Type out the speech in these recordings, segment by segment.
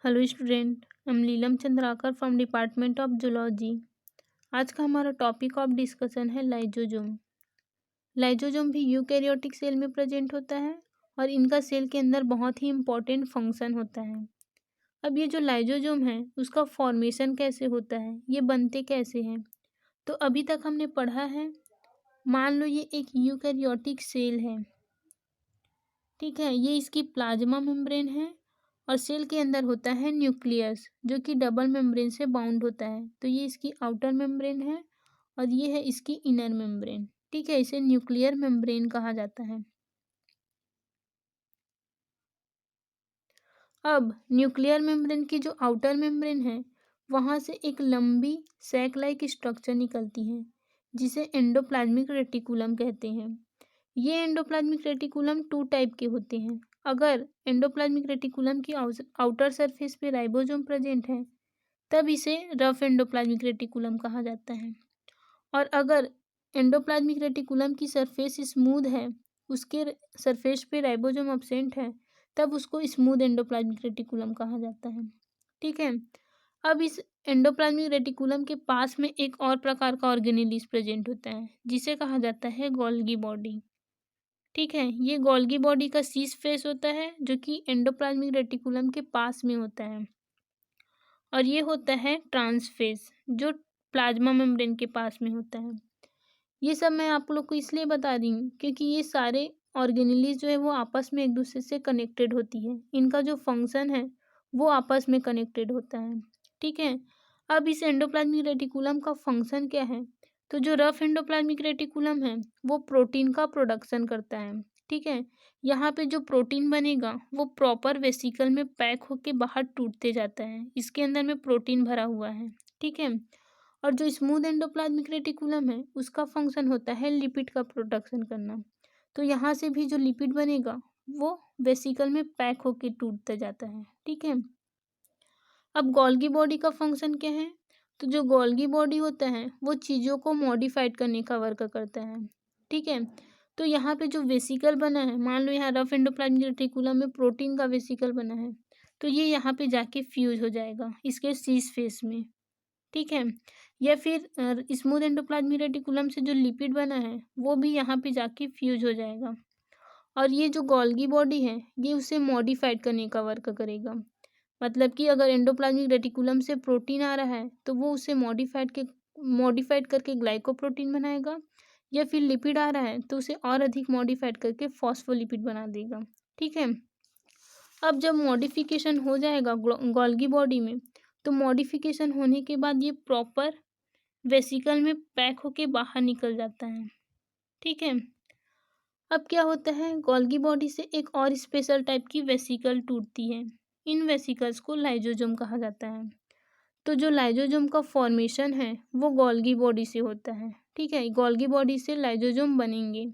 Hello student, I am Neelam Chandrakar from department of zoology. आज का हमारा टॉपिक ऑफ डिस्कशन है लाइजोजोम। लाइजोजोम भी यूकैरियोटिक सेल में प्रेजेंट होता है और इनका सेल के अंदर बहुत ही इम्पोर्टेंट फंक्शन होता है। अब ये जो लाइजोजोम है उसका फॉर्मेशन कैसे होता है, ये बनते कैसे हैं, तो अभी तक हमने पढ़ा है। मान लो ये एक यूकैरियोटिक सेल है, ठीक है। ये इसकी प्लाज्मा मेम्ब्रेन है और सेल के अंदर होता है न्यूक्लियस जो कि डबल मेम्ब्रेन से बाउंड होता है। तो ये इसकी आउटर मेम्ब्रेन है और ये है इसकी इनर मेम्ब्रेन, ठीक है। इसे न्यूक्लियर मेम्ब्रेन कहा जाता है। अब न्यूक्लियर मेम्ब्रेन की जो आउटर मेम्ब्रेन है वहाँ से एक लंबी सैक लाइक स्ट्रक्चर निकलती है जिसे एंडोप्लाज्मिक रेटिकुलम कहते हैं। ये एंडोप्लाज्मिक रेटिकुलम टू टाइप के होते हैं। अगर एंडोप्लाज्मिक रेटिकुलम की आउटर सरफेस पे राइबोसोम प्रेजेंट है तब इसे रफ एंडोप्लाज्मिक रेटिकुलम कहा जाता है। और अगर एंडोप्लाज्मिक रेटिकुलम की सरफेस स्मूथ है, उसके सरफेस पे राइबोसोम अब्सेंट है, तब उसको स्मूथ एंडोप्लाज्मिक रेटिकुलम कहा जाता है, ठीक है। अब इस एंडोप्लाज्मिक रेटिकुलम के पास में एक और प्रकार का ऑर्गेनेलिस प्रेजेंट होता है जिसे कहा जाता है गोल्गी बॉडी, ठीक है। ये गोल्गी बॉडी का सीस फेस होता है जो कि एंडोप्लाज्मिक रेटिकुलम के पास में होता है और ये होता है ट्रांसफेस जो प्लाज्मा मेम्ब्रेन के पास में होता है। ये सब मैं आप लोग को इसलिए बता रही हूँ क्योंकि ये सारे ऑर्गेनेलिस जो है वो आपस में एक दूसरे से कनेक्टेड होती है। इनका जो फंक्शन है वो आपस में कनेक्टेड होता है, ठीक है। अब इस एंडोप्लाज्मिक रेटिकुलम का फंक्शन क्या है, तो जो रफ एंडोप्लाज्मिक रेटिकुलम है वो प्रोटीन का प्रोडक्शन करता है, ठीक है। यहाँ पे जो प्रोटीन बनेगा वो प्रॉपर वेसिकल में पैक होके बाहर टूटते जाता है। इसके अंदर में प्रोटीन भरा हुआ है, ठीक है। और जो स्मूथ एंडोप्लाज्मिक रेटिकुलम है उसका फंक्शन होता है लिपिड का प्रोडक्शन करना। तो यहाँ से भी जो लिपिड बनेगा वो वेसिकल में पैक होके टूटता जाता है, ठीक है। अब गोल्गी बॉडी का फंक्शन क्या है, तो जो गोल्गी बॉडी होता है वो चीज़ों को मॉडिफाइड करने का वर्क करता है, ठीक है। तो यहाँ पे जो वेसिकल बना है, मान लो यहाँ रफ एंडोप्लाज्मिक रेटिकुलम में प्रोटीन का वेसिकल बना है, तो ये यहाँ पे जाके फ्यूज हो जाएगा इसके सीस फेस में, ठीक है। या फिर स्मूथ एंडोप्लाज्मिक रेटिकुलम से जो लिपिड बना है वो भी यहाँ पे जाके फ्यूज हो जाएगा और ये जो गोल्गी बॉडी है ये उसे मॉडिफाइड करने का वर्क करेगा। मतलब कि अगर एंडोप्लाज्मिक रेटिकुलम से प्रोटीन आ रहा है तो वो उसे मॉडिफाइड करके ग्लाइकोप्रोटीन बनाएगा, या फिर लिपिड आ रहा है तो उसे और अधिक मॉडिफाइड करके फॉस्फोलिपिड बना देगा, ठीक है। अब जब मॉडिफिकेशन हो जाएगा गोल्गी बॉडी में, तो मॉडिफिकेशन होने के बाद ये प्रॉपर वेसिकल में पैक होके बाहर निकल जाता है, ठीक है। अब क्या होता है, गोल्गी बॉडी से एक और स्पेशल टाइप की वेसिकल टूटती है। इन वेसिकल्स को लाइजोजोम कहा जाता है। तो जो लाइजोजोम का फॉर्मेशन है वो गोल्गी बॉडी से होता है, ठीक है। गोल्गी बॉडी से लाइजोजोम बनेंगे।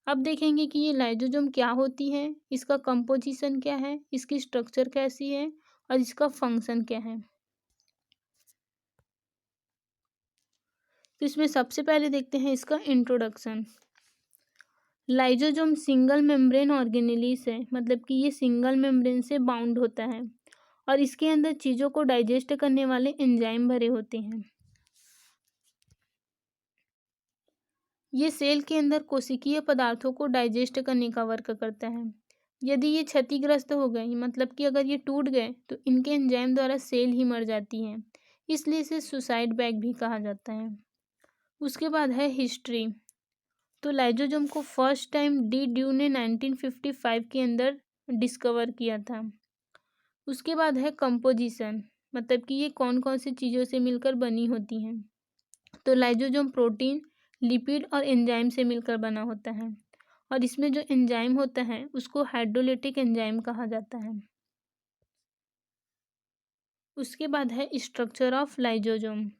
अब देखेंगे कि ये लाइजोजोम क्या होती है, इसका कंपोजिशन क्या है, इसकी स्ट्रक्चर कैसी है और इसका फंक्शन क्या है। तो इसमें सबसे पहले देखते हैं इसका introduction. Lysosome single membrane organelles है, मतलब कि ये सिंगल मेम्ब्रेन से बाउंड होता है और इसके अंदर चीज़ों को डाइजेस्ट करने वाले एंजाइम भरे होते हैं। ये सेल के अंदर कोशिकीय पदार्थों को डाइजेस्ट करने का वर्क करता है। यदि ये क्षतिग्रस्त हो गए, मतलब कि अगर ये टूट गए, तो इनके एंजाइम द्वारा सेल ही मर जाती हैं, इसलिए इसे सुसाइड बैग भी कहा जाता है। उसके बाद है हिस्ट्री। तो लाइजोजोम को फर्स्ट टाइम डी ड्यू ने 1955 के अंदर डिस्कवर किया था। उसके बाद है कंपोजिशन, मतलब कि ये कौन कौन सी चीज़ों से मिलकर बनी होती हैं। तो लाइजोजोम प्रोटीन, लिपिड और एंजाइम से मिलकर बना होता है और इसमें जो एंजाइम होता है उसको हाइड्रोलिटिक एंजाइम कहा जाता है। उसके बाद है structure of lysosome.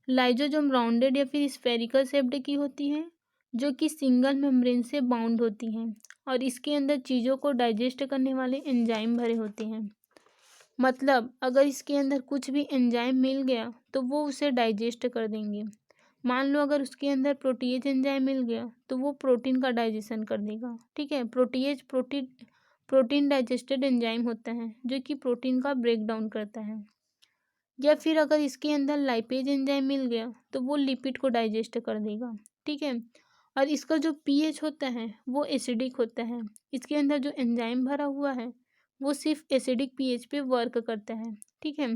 Lysosome rounded या फिर स्फेरिकल शेप्ड की होती हैं जो कि सिंगल मेम्ब्रेन से बाउंड होती हैं और इसके अंदर चीज़ों को डाइजेस्ट करने वाले एंजाइम भरे होते हैं। मतलब अगर इसके अंदर कुछ भी एंजाइम मिल गया तो वो उसे डाइजेस्ट कर देंगे। मान लो अगर उसके अंदर प्रोटीएज एंजाइम मिल गया तो वो प्रोटीन का डाइजेशन कर देगा, ठीक है। प्रोटीन डाइजेस्टेड एंजाइम होता है जो कि प्रोटीन का ब्रेक डाउन करता है। या फिर अगर इसके अंदर लाइपेज एंजाइम मिल गया तो वो लिपिड को डाइजेस्ट कर देगा, ठीक है। और इसका जो पीएच होता है वो एसिडिक होता है। इसके अंदर जो एंजाइम भरा हुआ है वो सिर्फ एसिडिक पीएच पे वर्क करता है, ठीक है।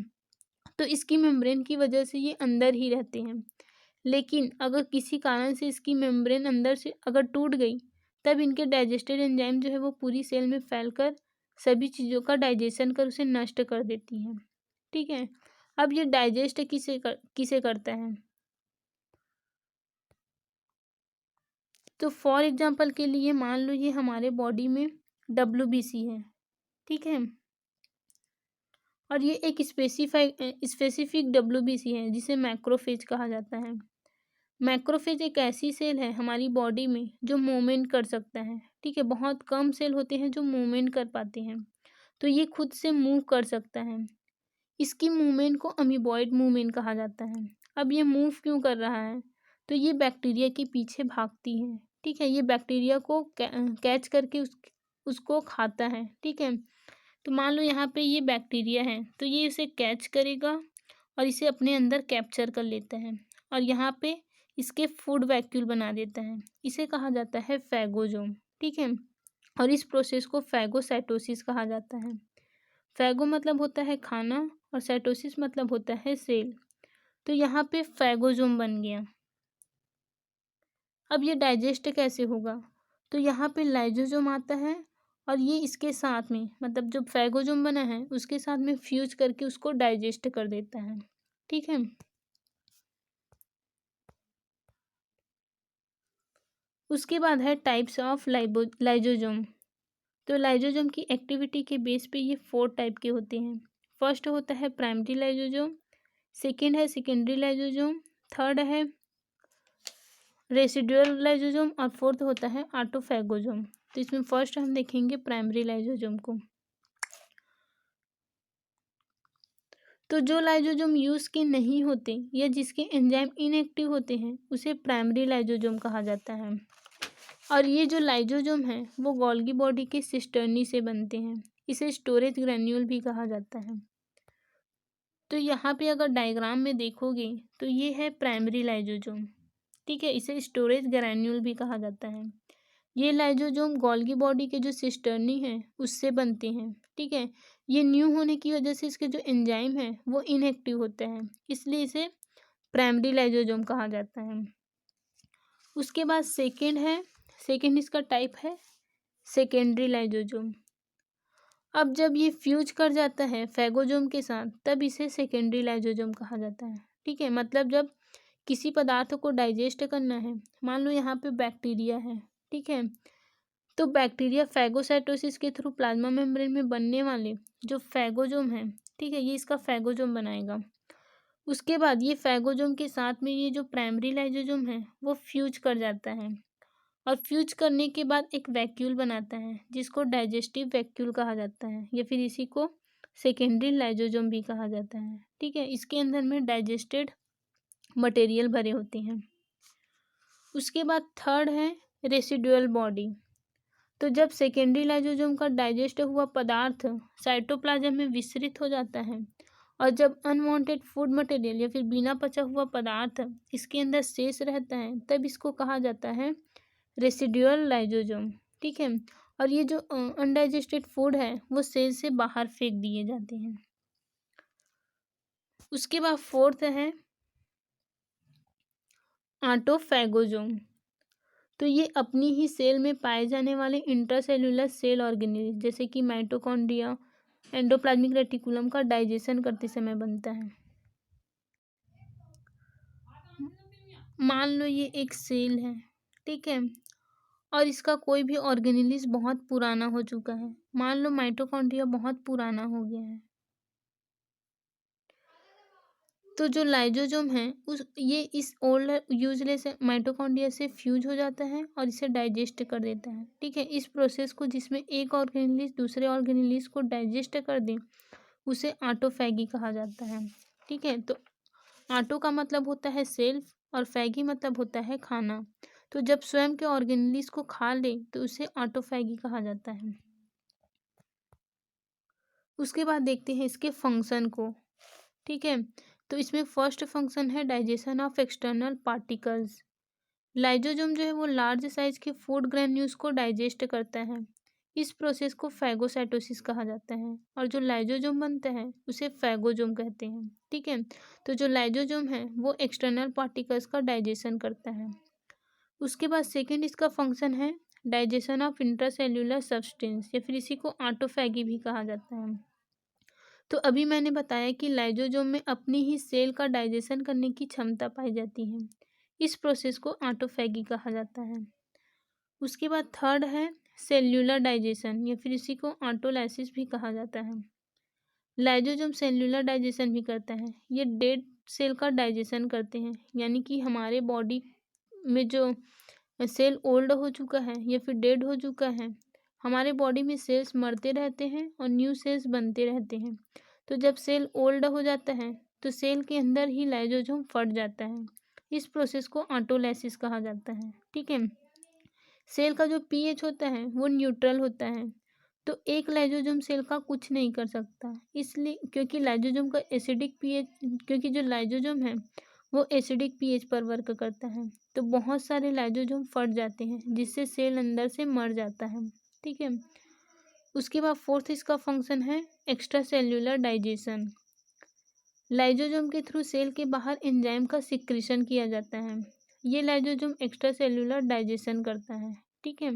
तो इसकी मेम्ब्रेन की वजह से ये अंदर ही रहते हैं। लेकिन अगर किसी कारण से इसकी मेम्ब्रेन अंदर से अगर टूट गई तब इनके डाइजेस्टेड एंजाइम जो है वो पूरी सेल में फैलकर सभी चीज़ों का डाइजेशन कर उसे नष्ट कर देती है, ठीक है। अब ये डाइजेस्ट किसे करता है? तो फॉर एग्जांपल के लिए मान लो ये हमारे बॉडी में डब्ल्यूबीसी है, ठीक है। और ये एक स्पेसिफिक डब्ल्यूबीसी है जिसे मैक्रोफेज कहा जाता है। मैक्रोफेज एक ऐसी सेल है हमारी बॉडी में जो मूवमेंट कर सकता है, ठीक है। बहुत कम सेल होते हैं जो मूवमेंट कर पाते हैं, तो ये खुद से मूव कर सकता है। इसकी मूवमेंट को अमीबॉइड मूवमेंट कहा जाता है। अब ये मूव क्यों कर रहा है? तो ये बैक्टीरिया के पीछे भागती है, ठीक है। ये बैक्टीरिया को कैच करके उसको खाता है, ठीक है। तो मान लो यहाँ पे ये बैक्टीरिया है तो ये इसे कैच करेगा और इसे अपने अंदर कैप्चर कर लेता है और यहाँ पे इसके फूड वैक्यूल बना देता है। इसे कहा जाता है फैगोजोम, ठीक है। और इस प्रोसेस को फैगोसाइटोसिस कहा जाता है। फैगो मतलब होता है खाना और साइटोसिस मतलब होता है सेल। तो यहाँ पे फैगोजोम बन गया। अब ये डाइजेस्ट कैसे होगा? तो यहाँ पे लाइजोजोम आता है और ये इसके साथ में मतलब जो फैगोजोम बना है उसके साथ में फ्यूज करके उसको डाइजेस्ट कर देता है, ठीक है। उसके बाद है टाइप्स ऑफ लाइजोजोम। तो लाइजोजोम की एक्टिविटी के बेस पे ये 4 टाइप के होते हैं। फर्स्ट होता है प्राइमरी लाइजोजोम, सेकेंड है सेकेंडरी लाइजोजोम, थर्ड है रेसिडुअल लाइजोजोम और फोर्थ होता है ऑटोफैगोजोम। तो इसमें फर्स्ट हम देखेंगे प्राइमरी लाइजोजोम को। तो जो लाइजोजोम यूज के नहीं होते या जिसके एंजाइम इनएक्टिव होते हैं उसे प्राइमरी लाइजोजोम कहा जाता है। और ये जो लाइजोजोम है वो गोल्गी बॉडी के सिस्टर्नी से बनते हैं। इसे स्टोरेज ग्रैन्यूल भी कहा जाता है। तो यहाँ पे अगर डायग्राम में देखोगे तो ये है प्राइमरी लाइजोजोम, ठीक है। इसे स्टोरेज ग्रैन्यूल भी कहा जाता है। ये लाइजोजोम गोल्गी बॉडी के जो सिस्टर्नी है उससे बनते हैं, ठीक है। ये न्यू होने की वजह से इसके जो एंजाइम है वो इनएक्टिव होते हैं, इसलिए इसे प्राइमरी लाइजोजोम कहा जाता है। उसके बाद सेकेंड इसका टाइप है सेकेंडरी लाइजोजोम। अब जब ये फ्यूज कर जाता है फैगोजोम के साथ तब इसे सेकेंडरी लाइजोजोम कहा जाता है, ठीक है। मतलब जब किसी पदार्थ को डाइजेस्ट करना है, मान लो यहाँ पे बैक्टीरिया है, ठीक है। तो बैक्टीरिया फैगोसाइटोसिस के थ्रू प्लाज्मा मेम्ब्रेन में बनने वाले जो फैगोजोम है, ठीक है, ये इसका फैगोजोम बनाएगा। उसके बाद ये फैगोजोम के साथ में ये जो प्राइमरी लाइजोजोम है वो फ्यूज कर जाता है और फ्यूज करने के बाद एक वैक्यूल बनाता है जिसको डाइजेस्टिव वैक्यूल कहा जाता है या फिर इसी को सेकेंडरी लाइजोजोम भी कहा जाता है, ठीक है। इसके अंदर में डाइजेस्टेड मटेरियल भरे होते हैं। उसके बाद थर्ड है रेसिडुअल बॉडी। तो जब सेकेंडरी लाइजोजोम का डाइजेस्ट हुआ पदार्थ साइटोप्लाज्म में विस्तारित हो जाता है और जब अनवांटेड फूड मटेरियल या फिर बिना पचा हुआ पदार्थ इसके अंदर शेष रहता है तब इसको कहा जाता है रेसिडुअल लाइजोजोम, ठीक है। और ये जो अनडाइजेस्टेड फूड है वो सेल से बाहर फेंक दिए जाते हैं। उसके बाद फोर्थ है ऑटोफैगोजोम। तो ये अपनी ही सेल में पाए जाने वाले इंट्रासेल्युलर सेल ऑर्गेनेल जैसे कि माइटोकॉन्ड्रिया एंडोप्लाज्मिक रेटिकुलम का डाइजेशन करते समय बनता है। मान लो ये एक सेल है, ठीक है, और इसका कोई भी ऑर्गेनेलिस बहुत पुराना हो चुका है। मान लो माइटोकॉन्ड्रिया बहुत पुराना हो गया है तो जो लाइजोजोम है ये इस ओल्ड यूजलेस माइटोकॉन्ड्रिया से फ्यूज हो जाता है और इसे डाइजेस्ट कर देता है, ठीक है। इस प्रोसेस को जिसमें एक ऑर्गेनेलिस दूसरे ऑर्गेनेलिस को डाइजेस्ट कर दे उसे ऑटोफैगी कहा जाता है, ठीक है। तो ऑटो का मतलब होता है सेल्फ और फैगी मतलब होता है खाना। तो जब स्वयं के ऑर्गेनेलिस को खा ले तो उसे ऑटोफैगी कहा जाता है। उसके बाद देखते हैं इसके फंक्शन को। ठीक है, तो इसमें फर्स्ट फंक्शन है digestion of external particles. Lysosome जो है वो लार्ज साइज के फूड ग्रेन्यूल्स को डाइजेस्ट करता है। इस प्रोसेस को फैगोसाइटोसिस कहा जाता है और जो लाइजोजोम बनता है उसे फैगोजोम कहते हैं। ठीक है, तो जो लाइजोजोम है वो एक्सटर्नल पार्टिकल्स का डाइजेशन करता है। उसके बाद सेकेंड इसका फंक्शन है डाइजेशन ऑफ इंट्रासेल्यूलर सब्सटेंस, या फिर इसी को ऑटोफैगी भी कहा जाता है। तो अभी मैंने बताया कि लाइजोजोम में अपनी ही सेल का डाइजेशन करने की क्षमता पाई जाती है। इस प्रोसेस को ऑटोफैगी कहा जाता है। उसके बाद थर्ड है सेल्यूलर डाइजेशन, या फिर इसी को ऑटोलाइसिस भी कहा जाता है। लाइजोजोम सेल्यूलर डाइजेशन भी करता है। ये डेड सेल का डाइजेशन करते हैं, यानी कि हमारे बॉडी में जो सेल ओल्ड हो चुका है या फिर डेड हो चुका है, हमारे बॉडी में सेल्स मरते रहते हैं और न्यू सेल्स बनते रहते हैं। तो जब सेल ओल्ड हो जाता है तो सेल के अंदर ही लाइजोजोम फट जाता है। इस प्रोसेस को ऑटोलाइसिस कहा जाता है। ठीक है, सेल का जो पीएच होता है वो न्यूट्रल होता है, तो एक लाइजोजोम सेल का कुछ नहीं कर सकता, इसलिए क्योंकि लाइजोजोम का एसिडिक पीएच, क्योंकि जो लाइजोजोम है वो एसिडिक पीएच पर वर्क करता है, तो बहुत सारे लाइजोजोम फट जाते हैं जिससे सेल अंदर से मर जाता है। ठीक है, उसके बाद फोर्थ इसका फंक्शन है एक्स्ट्रा सेल्यूलर डाइजेशन। लाइजोजोम के थ्रू सेल के बाहर एंजाइम का सिक्रीशन किया जाता है। ये लाइजोजोम एक्स्ट्रा सेल्यूलर डाइजेशन करता है। ठीक है,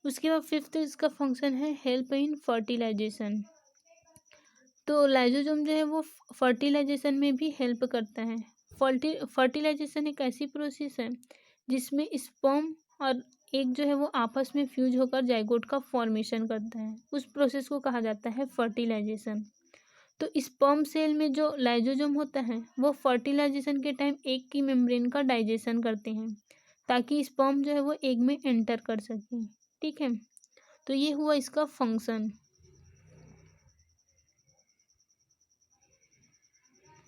उसके बाद फिफ्थ इसका फंक्शन है हेल्प इन फर्टिलाइजेशन। तो लाइजोजोम जो है वो फर्टिलाइजेशन में भी हेल्प करता है। फर्टिलाइजेशन एक ऐसी प्रोसेस है जिसमें स्पर्म और एग जो है वो आपस में फ्यूज होकर जाइगोट का फॉर्मेशन करता है। उस प्रोसेस को कहा जाता है फर्टिलाइजेशन। तो स्पर्म सेल में जो लाइजोजोम होता है वो फर्टिलाइजेशन के टाइम एग की मेम्ब्रेन का डाइजेशन करते हैं ताकि स्पर्म जो है वो एग में एंटर कर सके। ठीक है, तो ये हुआ इसका फंक्शन।